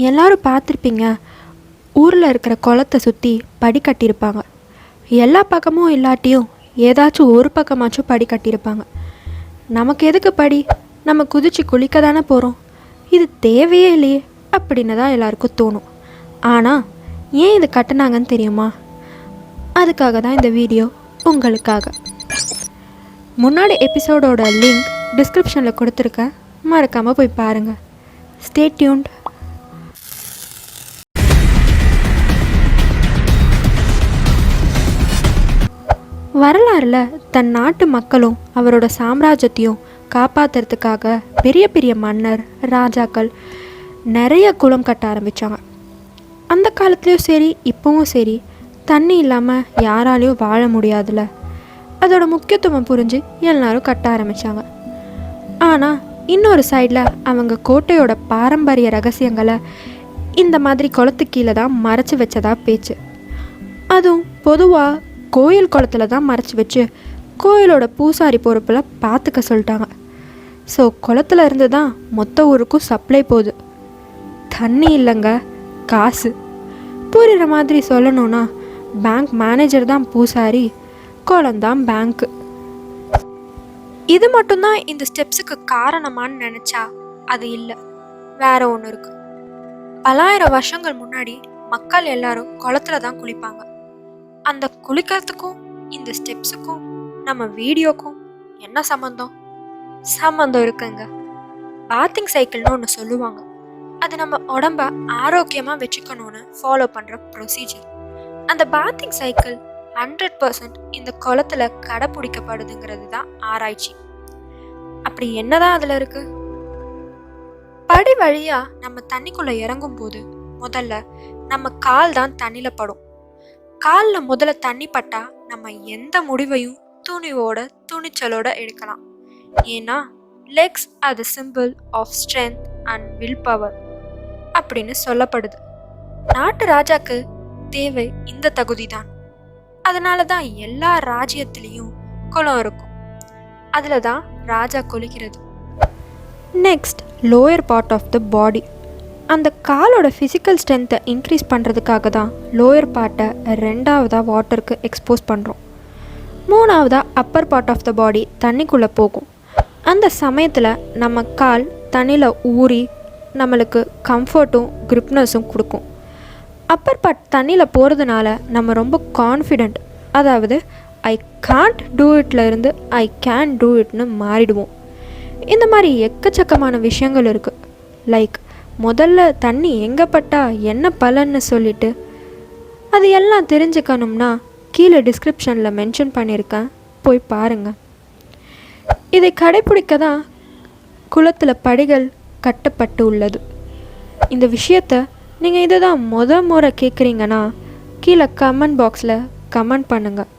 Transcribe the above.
எல்லாரும் பார்த்துருப்பீங்க, ஊரில் இருக்கிற குளத்தை சுற்றி படி கட்டியிருப்பாங்க. எல்லா பக்கமும் இல்லாட்டியும் ஏதாச்சும் ஒரு பக்கமாச்சும் படி கட்டியிருப்பாங்க. நமக்கு எதுக்கு படி, நம்ம குதிச்சு குளிக்க தானே போகிறோம், இது தேவையே இல்லையே அப்படின்னு தான் எல்லாருக்கும் தோணும். ஆனால் ஏன் இது கட்டினாங்கன்னு தெரியுமா? அதுக்காக தான் இந்த வீடியோ உங்களுக்காக. முன்னாடி எபிசோடோட லிங்க் டிஸ்கிரிப்ஷனில் கொடுத்துருக்கேன், மறக்காமல் போய் பாருங்கள். Stay tuned. வரலாறில் தன் நாட்டு மக்களும் அவரோட சாம்ராஜ்யத்தையும் காப்பாற்றுறதுக்காக பெரிய பெரிய மன்னர், ராஜாக்கள் நிறைய குளம் கட்ட ஆரம்பித்தாங்க. அந்த காலத்துலேயும் சரி இப்போவும் சரி, தண்ணி இல்லாமல் யாராலையும் வாழ முடியாதுல்ல. அதோட முக்கியத்துவம் புரிஞ்சு எல்லாரும் கட்ட ஆரம்பித்தாங்க. ஆனால் இன்னொரு சைடில் அவங்க கோட்டையோட பாரம்பரிய ரகசியங்களை இந்த மாதிரி குளத்துக்கு கீழே தான் மறைச்சி வச்சதா பேச்சு. அதுவும் பொதுவாக கோயில் குளத்தில் தான் மறைச்சி வச்சு கோயிலோட பூசாரி பொறுப்பில் பார்த்துக்க சொல்லிட்டாங்க. ஸோ குளத்துல இருந்து தான் மொத்த ஊருக்கும் சப்ளை போகுது. தண்ணி இல்லைங்க, காசு. புரிகிற மாதிரி சொல்லணும்னா, பேங்க் மேனேஜர் தான் பூசாரி, குளம்தான் பேங்க்கு. இது மட்டும்தான் இந்த ஸ்டெப்ஸுக்கு காரணமானு நினச்சா அது இல்லை, வேற ஒன்று இருக்கு. பலாயிரம் வருஷங்கள் முன்னாடி மக்கள் எல்லாரும் குளத்துல தான் குளிப்பாங்க. அந்த குளிக்கிறதுக்கும் இந்த ஸ்டெப்ஸுக்கும் நம்ம வீடியோக்கும் என்ன சம்மந்தம்? சம்மந்தம் இருக்குங்க. பாத்திங் சைக்கிள்னு ஒன்று சொல்லுவாங்க. அது நம்ம உடம்ப ஆரோக்கியமாக வச்சுக்கணும்னு ஃபாலோ பண்ணுற ப்ரொசீஜர். அந்த பாத்திங் சைக்கிள் 100% இந்த குளத்துல கடைப்பிடிக்கப்படுதுங்கிறது தான் ஆராய்ச்சி. அப்படி என்னதான் அதில் இருக்கு? படி வழியா நம்ம தண்ணிக்குள்ள இறங்கும் போது முதல்ல நம்ம கால் தான் தண்ணியில படும். காலில் முதல்ல தண்ணி பட்டா நம்ம எந்த முடிவையும் துணிச்சலோட எடுக்கலாம். ஏன்னா legs are the symbol of strength and will power அப்படின்னு சொல்லப்படுது. நாட்டு ராஜாக்கு தேவை இந்த தகுதி தான். அதனால தான் எல்லா ராஜ்யத்திலையும் குளம் இருக்கும். அதில் தான் ராஜா குளிக்கிறது. Next, lower part of the body. அந்த காலோட ஃபிசிக்கல் ஸ்ட்ரென்த்தை இன்க்ரீஸ் பண்ணுறதுக்காக தான் லோயர் பார்ட்டை ரெண்டாவதாக வாட்டருக்கு எக்ஸ்போஸ் பண்ணுறோம். மூணாவதாக அப்பர் பார்ட் ஆஃப் த பாடி தண்ணிக்குள்ளே போகும். அந்த சமயத்தில் நம்ம கால் தண்ணியில் ஊறி நம்மளுக்கு கம்ஃபர்ட்டும் கிரிப்னஸும் கொடுக்கும். அப்பர் பார்ட் தண்ணியில் போகிறதுனால நம்ம ரொம்ப கான்ஃபிடென்ட், அதாவது ஐ கான்ட் டூ இட்ல இருந்து ஐ கேன் டூ இட்னு மாறிடுவோம். இந்த மாதிரி எக்கச்சக்கமான விஷயங்கள் இருக்குது. லைக், முதல்ல தண்ணி எங்கே பட்டா என்ன பலன்னு சொல்லிட்டு அது எல்லாம் தெரிஞ்சுக்கணும்னா கீழே டிஸ்கிரிப்ஷனில் மென்ஷன் பண்ணியிருக்கேன், போய் பாருங்கள். இதை கடைப்பிடிக்க தான் குளத்தில் படிகள் கட்டப்பட்டு உள்ளது. இந்த விஷயத்தை நீங்கள் இதை தான் முறை கேட்குறீங்கன்னா கீழே கமெண்ட் பாக்ஸில் கமெண்ட் பண்ணுங்கள்.